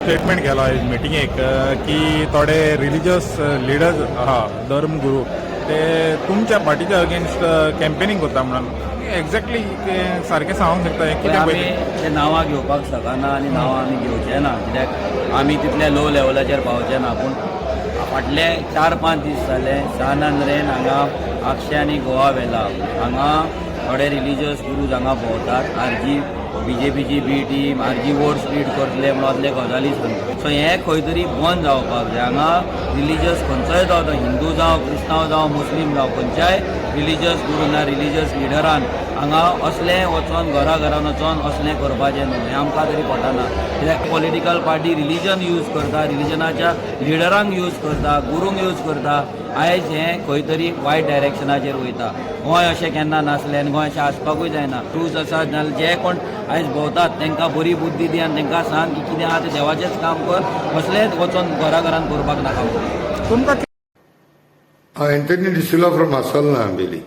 Statement केला मिटिंगेक की थोडे रिलिजियस लिडर्स आहा धर्मगुरू ते तुमच्या पार्टीच्या अगेन्स्ट कॅम्पेनिंग करता म्हणून एक्झॅक्टली ते सारकें सांगूंक शकता कितें आमी ते नांवां घेवपाक शकना आनी नांवां आमी घेवचे ना कित्याक आमी तितल्या लो लेवलाचेर पावचे ना पूण फाटले 4-5 दीस जाले शाहनंद्रेन हांगा आक्षे आनी गोवा वेला हांगा थोडे रिलिजियस गुरूज हांगा भोंवतात आरजी बीजेपीची B team RG vote split करतले म्हणून असले गजाली सांगता सो हें खंय तरी बंद जावपाक जाय हांगा रिलिजियस खंयचोय जावं तो हिंदू जावं क्रिस्तांव जावं मुस्लीम जावं खंयच्याय रिलिजियस गुरूना रिलिजियस लिडरान हांगा असले वचोन घरान वचोन असलें करपाचें न्हू हें आमकां तरी पटना कित्याक पॉलिटिकल पार्टी रिलिजन यूज करता रिलिजनाच्या लिडरांक यूज करता गुरूंक यूज करता आयज हें खंय तरी वायट डायरेक्शनाचेर वयता गोंय अशें केन्ना नासलें आनी गोंय अशें आसपाकूय जायना ट्रूज आसा नाजाल्यार जे कोण आयज भोंवतात तांकां बरी बुद्धी दी आनी तांकां सांग की कितें आहा तें देवाचेंच काम कर असलेंच वचोन घरान करपाक नाका तुमकां एंथनी डिसिला फ्रॉम आसलना आंबेली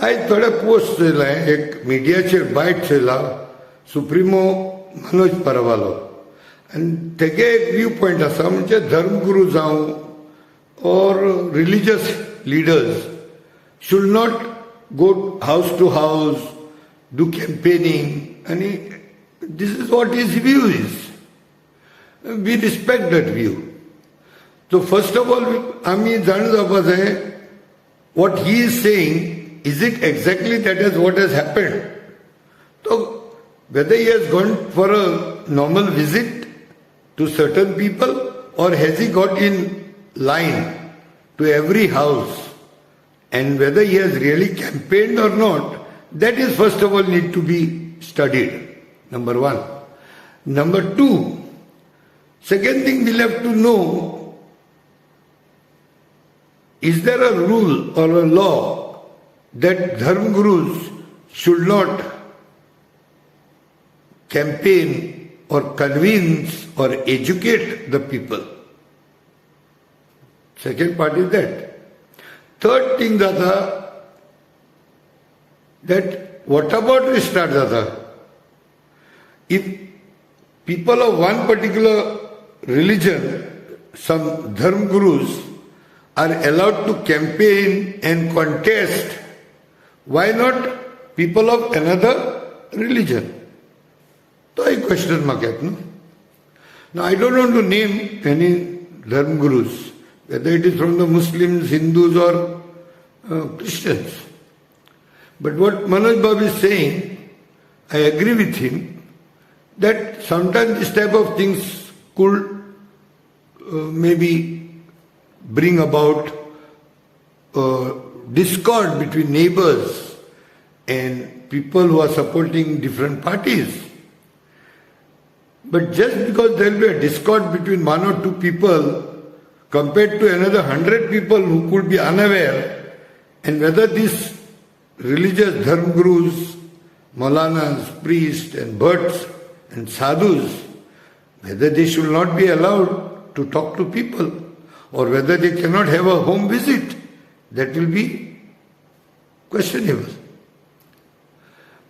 आयज थोडे पोस्ट चयला एक मिडियाचेर बायट चयला सुप्रिमो मनोज परवालो आनी तेगे एक व्यू पॉयंट आसा म्हणजे धर्मगुरू जावं और religious leaders should not go house to house, do campaigning, and this is what his view is. We respect that view. So first of all, आमी जाण जावपा जाय what he is saying, is it exactly that is what has happened? So whether he has gone for a normal visit to certain people or has he got in line to every house, and whether he has really campaigned or not, that is first of all need to be studied, number one. Number two, second thing we'll have to know, is there a rule or a law that dharma gurus should not campaign or convince or educate the people? Second part is that. Third thing jata that what about restart jata? If people of one particular religion, some dharma gurus are allowed to campaign and contest, why not people of another religion? So I question mark no. Now I don't want to name any dharma gurus, whether it is from the Muslims, Hindus or Christians. But what Manoj Babu is saying, I agree with him, that sometimes this type of things could maybe bring about discord between neighbors and people who are supporting different parties. But just because there will be a discord between one or two people compared to another 100 people who could be unaware, and whether these religious dharma gurus, Maulanas, priests and bhats and sadhus, whether they should not be allowed to talk to people or whether they cannot have a home visit, that will be questionable.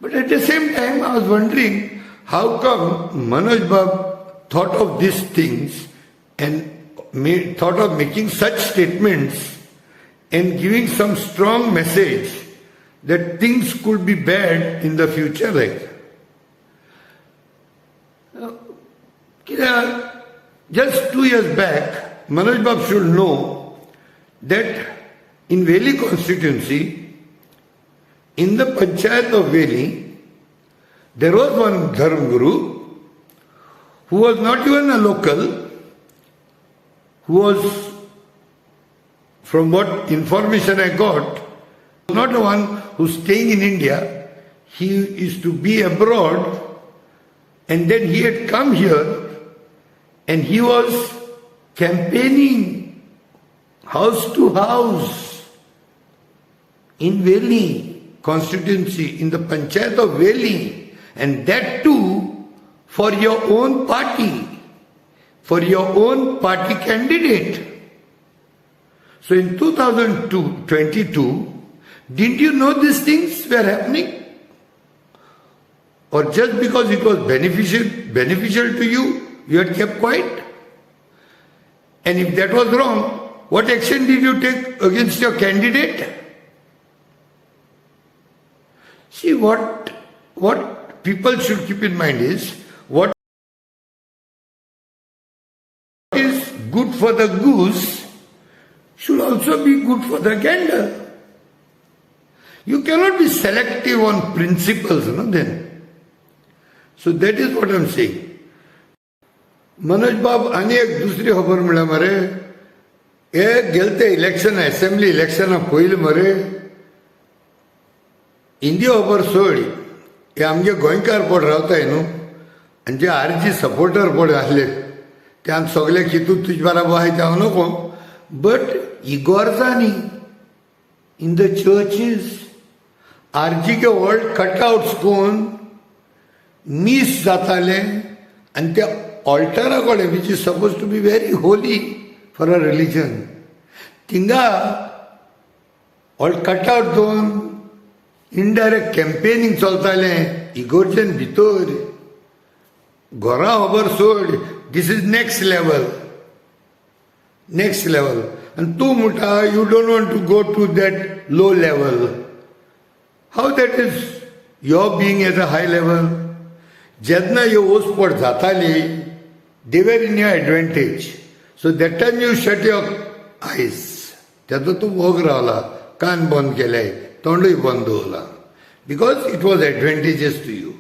But at the same time I was wondering how come Manoj Bab thought of these things and thought of making such statements and giving some strong message that things could be bad in the future. Just 2 years back, Manoj Bab should know that in Veli constituency, in the Panchayat of Veli, there was one Dharma Guru who was not even a local, who was, from what information I got, not the one who's staying in India. He is to be abroad, and then he had come here and he was campaigning house to house in Veli constituency, in the Panchayat of Veli, and that too for your own party, for your own party candidate. So in 2022, didn't you know these things were happening? Or just because it was beneficial to you, You had kept quiet. And if that was wrong, what action did you take against your candidate? See, what people should keep in mind is, what is good for the goose should also be good for the gander. You cannot be selective on principles, no, then. So that is what I am saying. Manoj बाब आनी एक दुसरी खबर म्हळ्यार मरे हे गेले election assembly इलेक्शना पयलीं मरे इंडिया खबर सोड हे आमगे गोंयकार पड रावताय न्हू आनी जे आरजी सपोर्टर पड आसले ते आमी सगळे कितून तुजे बराबर आहाय ते हांव नको बट इगोर्जांनी इन द चर्चीस आरजी के वर्ल्ड कटआउट्स कोन्न मिस जाताले आनी ते ऑल्टरा कडेन which is suppose to be very holy for a religion थिंगा कटआउट दोन इनडायरेक्ट कॅम्पेनिंग चलतालें इगोर्जेन भितर घरा खबर सोड दीस इज नेक्स्ट लेवल आनी तूं म्हणटा you don't want to go to that low level हाव that is your being as a high level जेन्ना ह्यो ओसपट जाताली they were in your advantage. So that time you shut your eyes. त्याचो तूं वोग रावला कान बंद केले तोंडूय बंद दवरला because it was advantageous to you.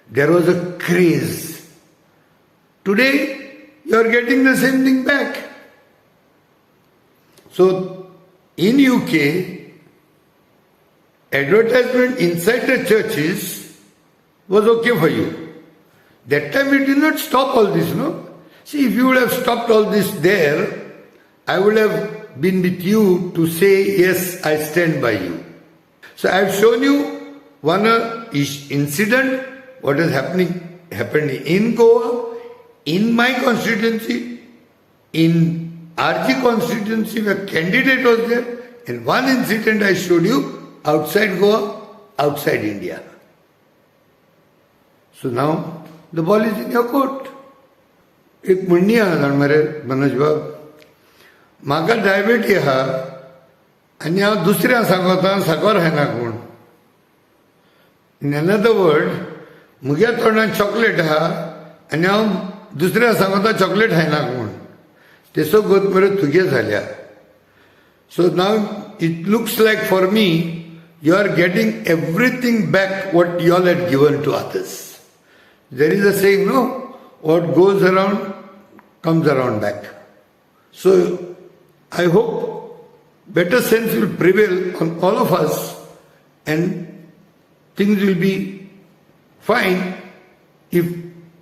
There was a craze. Today you are getting the same thing back. So in UK, advertisement inside the churches was okay for you. That time we did not stop all this, no? See, if you would have stopped all this there, I would have been with you to say, yes, I stand by you. So I have shown you one incident, what is happened in Goa, in my constituency, in RG constituency where candidate was there, and one incident I showed you outside Goa, outside India. So now, the ball is in your court. एक म्हणणी आहा जाण मरे मनोज बाब म्हाका डायबिटी आहा आनी हांव दुसऱ्या सांगता साकर खायना कोण इन अनदर वर्ड म्हज्या तोंडान चॉकलेट आहा आनी हांव दुसऱ्या सांगता चॉकलेट खायना कोण तेसो गत मरे तुगे जाल्या so now it looks like for me you are getting everything back what you all had given to others. There is a saying, no? What goes around comes around back. So I hope better sense will prevail on all of us and things will be fine. If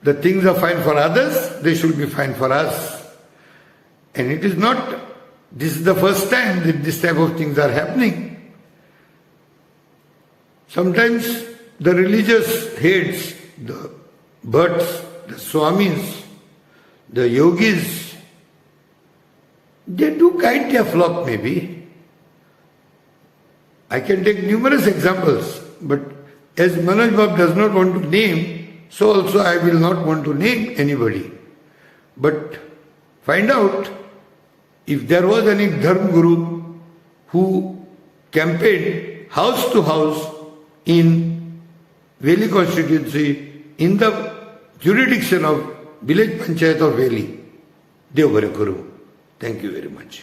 the things are fine for others, they should be fine for us. And it is not, this is the first time that this type of things are happening. Sometimes the religious heads, the bhats, the swamis, the yogis, they do guide their flock maybe. I can take numerous examples, but as Manoj Bab does not want to name, so also I will not want to name anybody. But find out if there was any Dharm Guru who campaigned house to house in Veli constituency in the jurisdiction of village panchayat of Valley. Dev Bhare Kuru. Thank you very much.